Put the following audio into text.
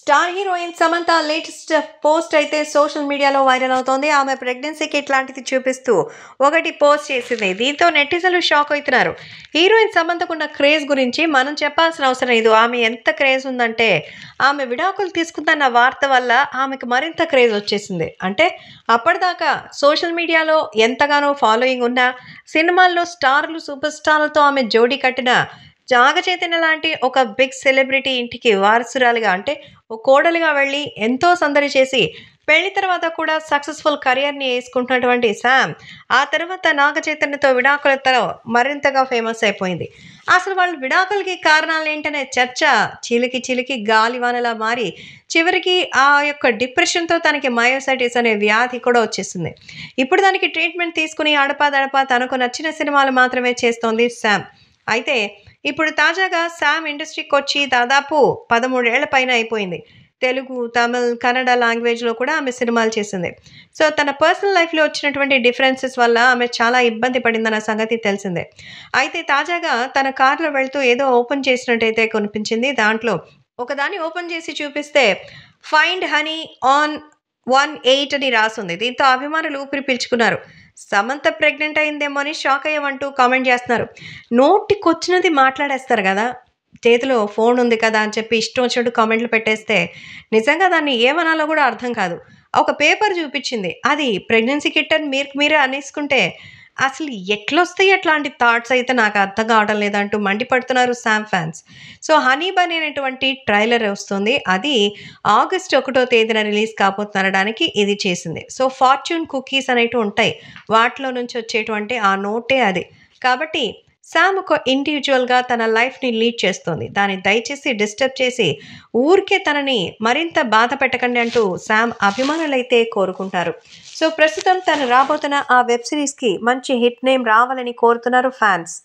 Star heroine Samantha latest post అయితే social మీడియాలో viral అవుతోంది. ఆమె ప్రెగ్నెన్సీ కిట్ లాంటిది చూపిస్తూ ఒకటి పోస్ట్ చేసింది. దీంతో నెటిజన్లు షాక్ అవుతున్నారు. హీరోయిన్ సమంతకున్న క్రేజ్ గురించి మనం చెప్పాల్సిన అవసరం లేదు. ఆమె ఎంత క్రేజ్ ఉందంటే ఆమె విడాకులు తీసుకుందన్న వార్త వల్ల ఆమెకు మరింత క్రేజ్ వచ్చేసింది. అంటే అప్పటిదాకా సోషల్ మీడియాలో ఎంతగానో ఫాలోయింగ్ ఉన్న సినిమాల్లో స్టార్లు సూపర్ స్టార్లతో ఆమె జోడీ కట్టిన నాగచైతన్య లాంటి ఒక బిగ్ సెలబ్రిటీ ఇంటికి వారసురాలిగా అంటే ఓ కోడలిగా వెళ్ళి ఎంతో సందడి చేసి పెళ్లి తర్వాత కూడా సక్సెస్ఫుల్ కెరియర్ని వేసుకుంటున్నటువంటి శామ్ ఆ తర్వాత నాగచైతన్యతో విడాకులతో మరింతగా ఫేమస్ అయిపోయింది. అసలు వాళ్ళు విడాకులకి కారణాలు ఏంటనే చర్చ చిలికి చిలికి గాలివానలా మారి చివరికి ఆ యొక్క డిప్రెషన్తో తనకి మయోసైటిస్ అనే వ్యాధి కూడా వచ్చేసింది. ఇప్పుడు దానికి ట్రీట్మెంట్ తీసుకుని అడపాదడపా తనకు నచ్చిన సినిమాలు మాత్రమే చేస్తోంది శామ్. అయితే ఇప్పుడు తాజాగా శామ్ ఇండస్ట్రీకి వచ్చి దాదాపు 13 ఏళ్ల పైన అయిపోయింది. తెలుగు, తమిళ్, కన్నడ లాంగ్వేజ్‌లో కూడా ఆమె సినిమాలు చేసింది. సో, తన పర్సనల్ లైఫ్‌లో వచ్చినటువంటి డిఫరెన్సెస్ వల్ల ఆమె చాలా ఇబ్బంది పడిందన్న సంగతి తెలిసిందే. అయితే తాజాగా తన కార్‌లో వెళ్తూ ఏదో ఓపెన్ చేసినట్టయితే కనిపించింది. దాంట్లో ఒకదాన్ని ఓపెన్ చేసి చూపిస్తే ఫైండ్ హనీ ఆన్ 18 అని రాసుంది. దీంతో అభిమానులు ఊపిరి పీల్చుకున్నారు. సమంత ప్రెగ్నెంట్ అయిందేమో అని షాక్ అయ్యామంటూ కామెంట్ చేస్తున్నారు. నోటికొచ్చినది మాట్లాడేస్తారు గదా! చేతిలో ఫోన్ ఉంది కదా అని చెప్పి ఇష్టం వచ్చినట్టు కామెంట్లు పెట్టేస్తే నిజంగా దాన్ని ఏమనాలో గూడా అర్థం కాదు. ఒక పేపర్ చూపిచ్చింది. అది ప్రెగ్నెన్సీ కిట్ అని మీకు మీరే అనేసుకుంటే అసలు ఎట్లొస్తాయి అట్లాంటి థాట్స్ అయితే నాకు అర్థం కావడం లేదంటూ మండిపడుతున్నారు శామ్ ఫ్యాన్స్. సో, 'హనీ బనీ' అనేటువంటి ట్రైలర్ వస్తుంది. అది ఆగస్ట్ 1 తేదీన రిలీజ్ కాబోతుందనడానికి ఇది చేసింది. సో, ఫార్చ్యూన్ కుకీస్ అనేటివి ఉంటాయి. వాటిలో నుంచి వచ్చేటువంటి ఆ నోటే అది. కాబట్టి శామ్ ఒక ఇండివిడ్యువల్‌గా తన లైఫ్‌ని లీడ్ చేస్తోంది. దాన్ని దయచేసి డిస్టర్బ్ చేసి ఊరికే తనని మరింత బాధ పెట్టకండి అంటూ శామ్ అభిమానులైతే కోరుకుంటారు. సో, ప్రస్తుతం తను రాబోతున్న ఆ వెబ్ సీరీస్‌కి మంచి హిట్ నేమ్ రావాలని కోరుతున్నారు ఫ్యాన్స్.